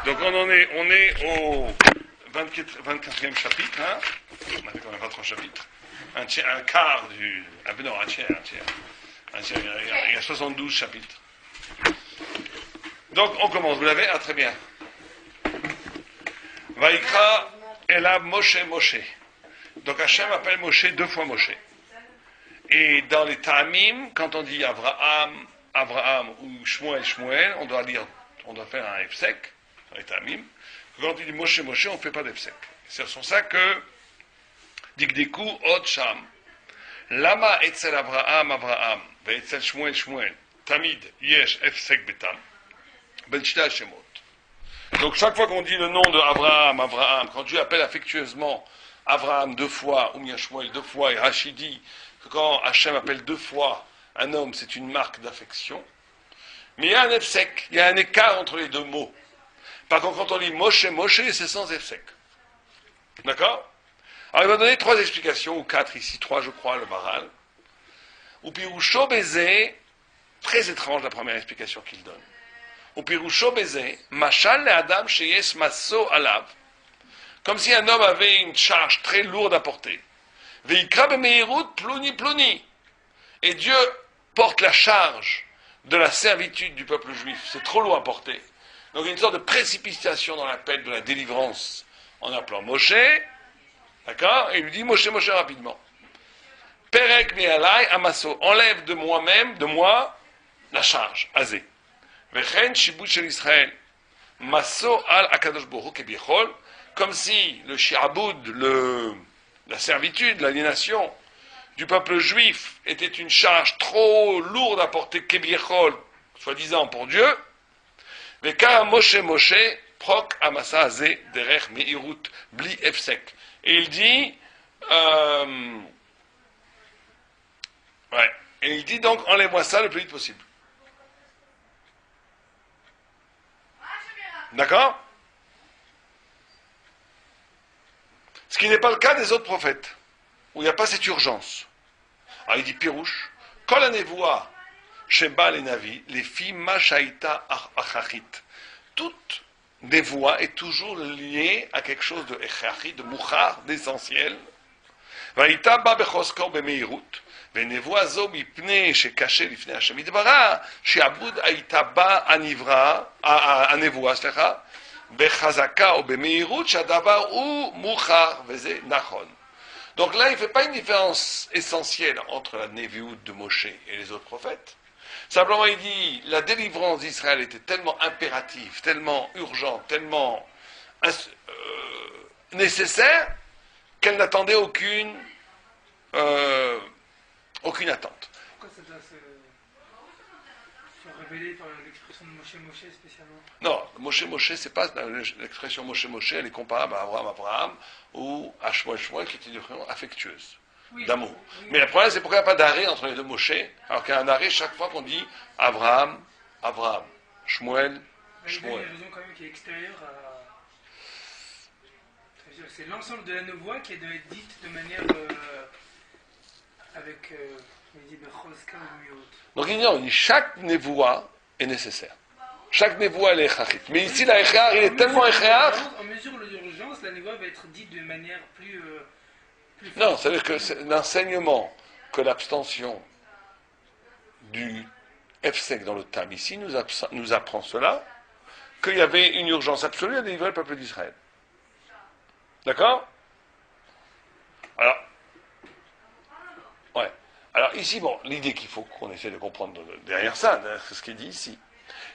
Donc on est au 24e chapitre, hein. On a fait quand même 23 chapitres. Un quart du... non, un tiers. Il y a 72 chapitres. Donc on commence, vous l'avez? Ah, très bien. Vaikra Elab Moshe. Donc Hachem appelle Moshe 2 fois Moshe. Et dans les Ta'amim, quand on dit Abraham ou Shmuel, on doit faire un Efsek, dans les Ta'amim. Quand on dit Moshe, on ne fait pas d'Efsek. C'est sur ça que Dikdeku Od Sham. Lama Etzel Abraham, Ve'etzel Shmuel, Tamid Yesh Efsek Betam, Ben Shita Shemot. Donc chaque fois qu'on dit le nom de Abraham, quand Dieu appelle affectueusement Abraham 2 fois, ou bien Shmuel 2 fois, et Rachid dit que quand Hachem appelle 2 fois un homme, c'est une marque d'affection. Mais il y a un efsek, il y a un écart entre les 2 mots. Par contre, quand on dit Moshe, c'est sans efsek. D'accord? Alors il va donner 3 explications, ou 4 ici, 3 je crois, le Maral. Ou Pirusho Bézé, très étrange la première explication qu'il donne. Ou Pirusho Bézé, Machal le Adam Sheyes Masso Alav. Comme si un homme avait une charge très lourde à porter. Veikra Bemeirut Pluni. Et Dieu porte la charge de la servitude du peuple juif. C'est trop lourd à porter. Donc il y a une sorte de précipitation dans l'appel de la délivrance en appelant Moshe. D'accord? Et il lui dit Moshe rapidement. Perek Me'alai Amaso. Enlève de moi, la charge. Azé. Vechen Shibut Shel Israël. Maso al Akadosh Baruch Kebiechol. Comme si le shi'aboud, la servitude, l'aliénation du peuple juif était une charge trop lourde à porter Kebiechol, soi-disant pour Dieu. Veka Moshe, prok amasa azé derech meirut bli efsek. Et il dit, et il dit donc, enlève-moi ça le plus vite possible. D'accord? Ce qui n'est pas le cas des autres prophètes, où il n'y a pas cette urgence. Alors il dit Pirouche, quand la névoie, Sheba les Navi, les filles Mashaïta Achachit, toute névoie est toujours liée à quelque chose de Echachit, de Mouchar, d'essentiel. Vaïta ba bechoskor bemeirut, venevoa zo mipne shekaché lifne Hashem idbara, sheabud aïta ba anivra, anevoa, slicha, bechazaka ou bemeirut, shadavar ou mouchar, veze nachon. Donc là, il ne fait pas une différence essentielle entre la néviout de Moshe et les autres prophètes. Simplement, il dit, la délivrance d'Israël était tellement impérative, tellement urgente, tellement nécessaire, qu'elle n'attendait aucune attente. Pourquoi ça doit se révéler par l'expression de Moshe spécialement? Non, Moshe, c'est pas l'expression Moshe, elle est comparable à Abraham, ou à Shmuel, qui était une expression affectueuse, oui, d'amour. Oui. Mais le problème, c'est pourquoi il n'y a pas d'arrêt entre les 2 Moshe, alors qu'il y a un arrêt chaque fois qu'on dit Abraham, Shmuel. Il y a une raison quand même qui est extérieure à... C'est l'ensemble de la névoie qui doit être dite de manière avec... Donc il dit, chaque névoie est nécessaire. Chaque névoie, elle est echachit. Mais ici, la echar, il est tellement echar... En mesure de l'urgence, la névoie va être dite de manière plus non, c'est-à-dire que c'est l'enseignement que l'abstention du Efsek dans le Tam ici nous apprend cela, qu'il y avait une urgence absolue à délivrer le peuple d'Israël. D'accord? Alors, ouais. Alors ici, l'idée qu'il faut qu'on essaie de comprendre derrière ça, derrière ce qui est dit ici,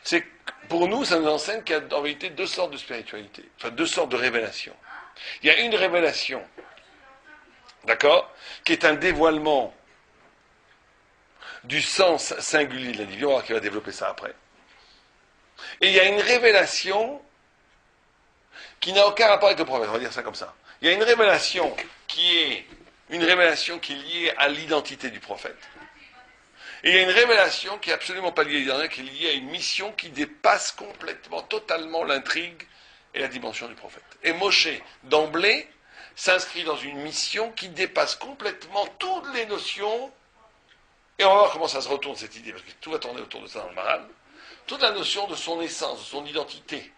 c'est que pour nous, ça nous enseigne qu'il y a en réalité 2 sortes de spiritualité, enfin 2 sortes de révélations. Il y a une révélation, d'accord, qui est un dévoilement du sens singulier de la divinité, on va voir qu'il va développer ça après. Et il y a une révélation qui n'a aucun rapport avec le prophète, on va dire ça comme ça. Il y a une révélation qui est liée à l'identité du prophète. Et il y a une révélation qui n'est absolument pas liée à l'identité, qui est liée à une mission qui dépasse complètement, totalement l'intrigue et la dimension du prophète. Et Moshe, d'emblée, s'inscrit dans une mission qui dépasse complètement toutes les notions, et on va voir comment ça se retourne cette idée, parce que tout va tourner autour de ça dans le Maral, toute la notion de son essence, de son identité,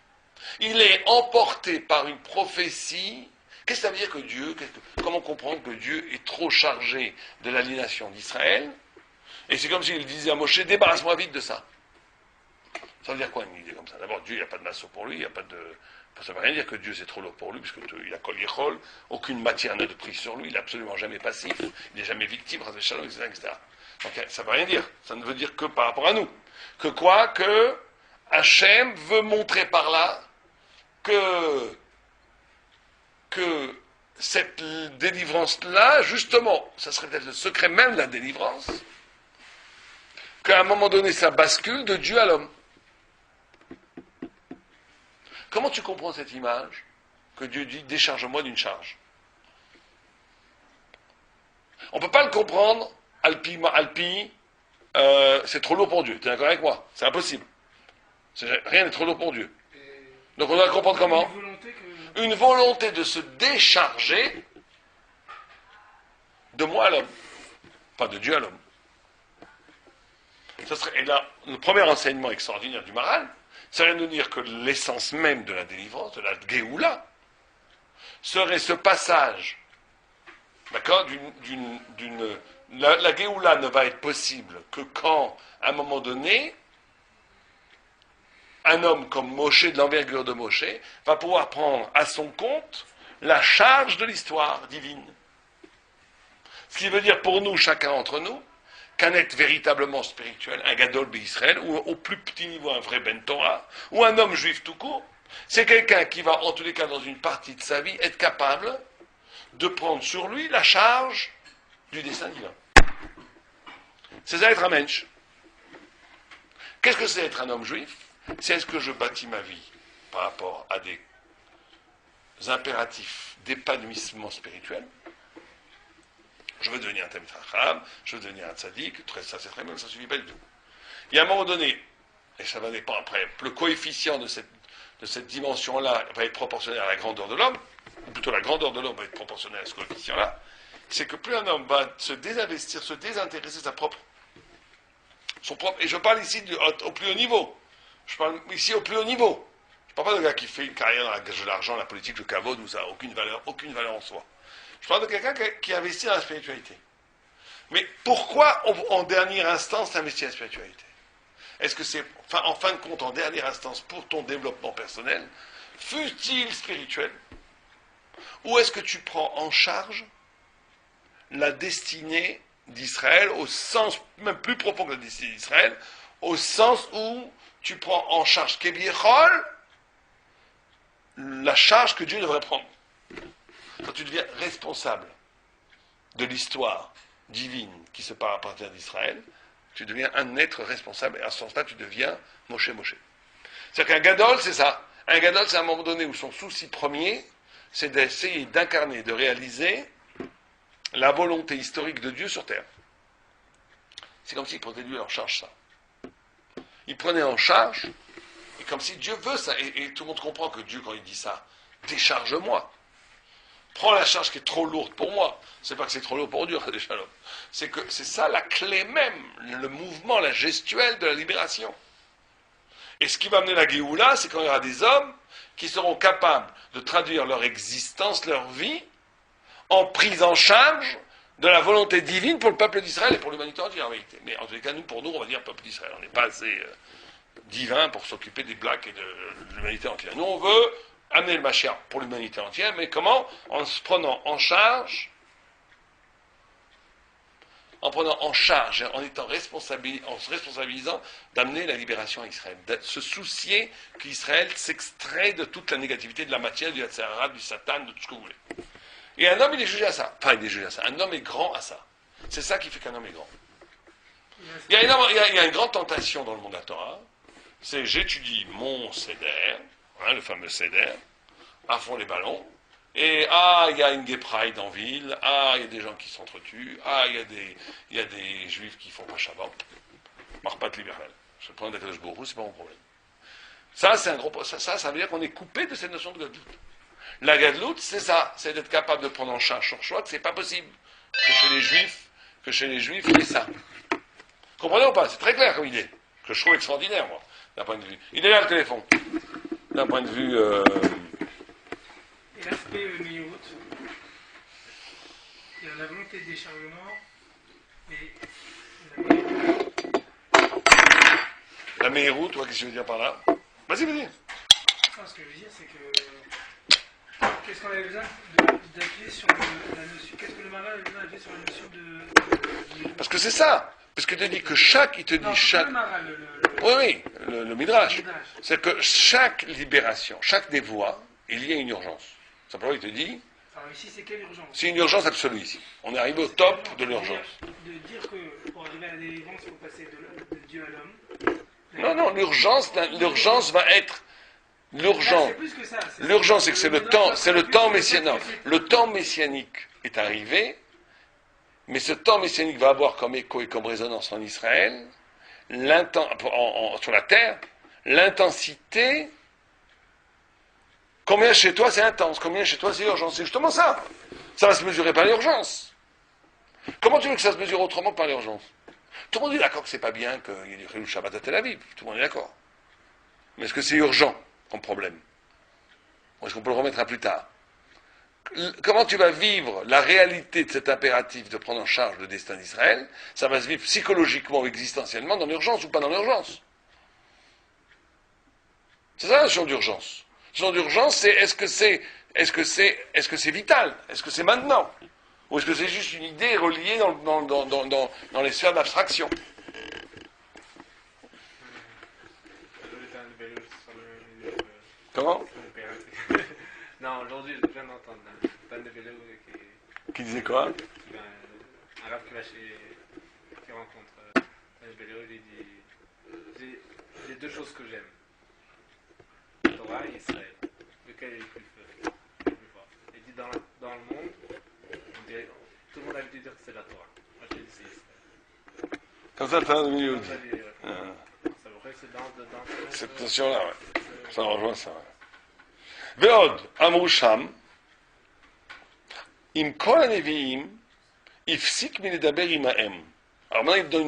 Il est emporté par une prophétie. Qu'est-ce que ça veut dire que Dieu, comment comprendre que Dieu est trop chargé de l'aliénation d'Israël? Et c'est comme s'il disait à Moshe, débarrasse-moi vite de ça. Ça veut dire quoi une idée comme ça? D'abord, Dieu, il n'y a pas de masseau pour lui, il n'y a pas de... Ça ne veut rien dire que Dieu c'est trop lourd pour lui, puisqu'il a kol yechol, aucune matière n'a de prise sur lui, il n'est absolument jamais passif, il n'est jamais victime, etc., etc. Donc ça ne veut rien dire. Ça ne veut dire que par rapport à nous. Que quoi? Que Hachem veut montrer par là que cette délivrance-là, justement, ça serait peut-être le secret même de la délivrance, qu'à un moment donné, ça bascule de Dieu à l'homme. Comment tu comprends cette image que Dieu dit « décharge-moi d'une charge » On ne peut pas le comprendre, Alpi, c'est trop lourd pour Dieu. Tu es d'accord avec moi? C'est impossible. Rien n'est trop lourd pour Dieu. Donc on doit le comprendre comment? Une volonté de se décharger de moi à l'homme. Pas de Dieu à l'homme. Et là, le premier enseignement extraordinaire du Maral, serait de dire que l'essence même de la délivrance, de la Géoula, serait ce passage, d'accord, la Géoula ne va être possible que quand, à un moment donné, un homme comme Moshe, de l'envergure de Moshe, va pouvoir prendre à son compte la charge de l'histoire divine. Ce qui veut dire pour nous, chacun d'entre nous, qu'un être véritablement spirituel, un Gadol B'Israël, ou au plus petit niveau un vrai Ben Torah, ou un homme juif tout court, c'est quelqu'un qui va, en tous les cas, dans une partie de sa vie, être capable de prendre sur lui la charge du dessein divin. C'est ça être un mensch. Qu'est-ce que c'est être un homme juif? C'est est-ce que je bâtis ma vie par rapport à des impératifs d'épanouissement spirituel? Je veux devenir un Talmid Chacham, je veux devenir un tzaddik, ça c'est très bien, ça ne suffit pas du tout. Et à un moment donné, et ça va dépendre après, le coefficient de cette dimension-là va être proportionnel à la grandeur de l'homme, ou plutôt la grandeur de l'homme va être proportionnelle à ce coefficient-là, c'est que plus un homme va se désinvestir, se désintéresser de son propre, et je parle ici au plus haut niveau, je parle ici au plus haut niveau, je ne parle pas de gars qui fait une carrière dans l'argent, la politique, le kavod, où ça n'a aucune valeur en soi. Je parle de quelqu'un qui investit dans la spiritualité. Mais pourquoi, en dernière instance, investir dans la spiritualité? Est-ce que c'est, en fin de compte, en dernière instance, pour ton développement personnel, fût-il spirituel, ou est-ce que tu prends en charge la destinée d'Israël, au sens même plus profond que la destinée d'Israël, au sens où tu prends en charge Kebiechol, la charge que Dieu devrait prendre? Quand tu deviens responsable de l'histoire divine qui se part à partir d'Israël, tu deviens un être responsable, et à ce sens-là, tu deviens Moshe. C'est-à-dire qu'un Gadol, c'est ça. Un Gadol, c'est à un moment donné où son souci premier, c'est d'essayer d'incarner, de réaliser la volonté historique de Dieu sur terre. C'est comme s'il prenait lui en charge ça. Il prenait en charge, et comme si Dieu veut ça, et tout le monde comprend que Dieu, quand il dit ça, décharge-moi. Prends la charge qui est trop lourde pour moi. C'est pas que c'est trop lourd pour Dieu, c'est que c'est ça la clé même, le mouvement, la gestuelle de la libération. Et ce qui va amener la Géoula, c'est quand il y aura des hommes qui seront capables de traduire leur existence, leur vie, en prise en charge de la volonté divine pour le peuple d'Israël et pour l'humanité entière en vérité. Mais en tous les cas, pour nous, on va dire peuple d'Israël. On n'est pas assez divin pour s'occuper des blacks et de l'humanité entière. Nous, on veut amener le Mashiach pour l'humanité entière, mais comment? En se prenant en charge, en se responsabilisant d'amener la libération à Israël, de se soucier qu'Israël s'extrait de toute la négativité de la matière, du Hatzara, du Satan, de tout ce que vous voulez. Et un homme, il est jugé à ça. Enfin, il est jugé à ça. Un homme est grand à ça. C'est ça qui fait qu'un homme est grand. Il y a une grande tentation dans le monde de la Torah, c'est j'étudie mon Seder, le fameux Seder, à fond les ballons, et il y a une gay pride en ville, il y a des gens qui s'entretuent, il y a des juifs qui font pas Shabbat, Marpat Liberel. Je prends des Kadosh Baruch Hu, c'est pas mon problème. Ça, c'est un gros, ça veut dire qu'on est coupé de cette notion de Gadlout. La Gadlout, c'est ça, c'est d'être capable de prendre en charge son choix, que c'est pas possible que chez les juifs, il y ait ça. Comprenez ou pas? C'est très clair comme idée, que je trouve extraordinaire, moi, d'un point de vue. Il est là le téléphone. d'un point de vue... Et l'aspect Meirut, il y a la volonté de déchargement, mais La Meirut, toi, qu'est-ce que tu veux dire par là? Vas-y, vas-y. ce que je veux dire, c'est que qu'est-ce qu'on avait besoin d'appuyer sur la notion, qu'est-ce que le Maral avait besoin d'appuyer sur la notion de Parce que c'est ça. Parce que tu te dis que chaque... Il te dit non, chaque... pas le Maral, Oui, le Midrash. le Midrash. C'est que chaque libération, chaque des voies, il y a une urgence. Simplement, il te dit... Alors ici, c'est quelle urgence? C'est une urgence absolue ici. On est arrivé au top de l'urgence. De dire que pour arriver à la délivrance, il faut passer de Dieu à l'homme. Non, l'urgence va être... L'urgence, C'est plus que ça. l'urgence, c'est que c'est le temps messianique. Non, le temps messianique est arrivé, mais ce temps messianique va avoir comme écho et comme résonance en Israël, sur la terre, l'intensité. Combien chez toi c'est intense, combien chez toi c'est urgent. C'est justement ça. Ça va se mesurer par l'urgence. Comment tu veux que ça se mesure autrement que par l'urgence? Tout le monde est d'accord que c'est pas bien qu'il y ait du Chilul Shabbat à Tel Aviv. Tout le monde est d'accord. Mais est-ce que c'est urgent comme problème? Ou est-ce qu'on peut le remettre à plus tard? Comment tu vas vivre la réalité de cet impératif de prendre en charge le destin d'Israël? Ça va se vivre psychologiquement ou existentiellement dans l'urgence ou pas dans l'urgence. C'est ça la notion d'urgence. La notion d'urgence, c'est est-ce que c'est vital? Est-ce que c'est maintenant? Ou est-ce que c'est juste une idée reliée dans les sphères d'abstraction? Comment? Non, aujourd'hui, je viens d'entendre un Dan de vélo Qui disait quoi? un arabe qui rencontre Dan de vélo, il dit j'ai deux choses que j'aime, Torah et Israël. Lequel est le plus fort? Il dit dans le monde, on dirait, tout le monde a envie de dire que c'est la Torah. Moi, je dis c'est Israël. Comme ça, tu as un milieu. Ça veut dire que c'est dans Cette notion-là, ouais. Ça rejoint ça, ouais. ועוד, אמרו שם, עם כל הנביאים, הפסיק מלדבר עמהם. Alors maintenant, il donne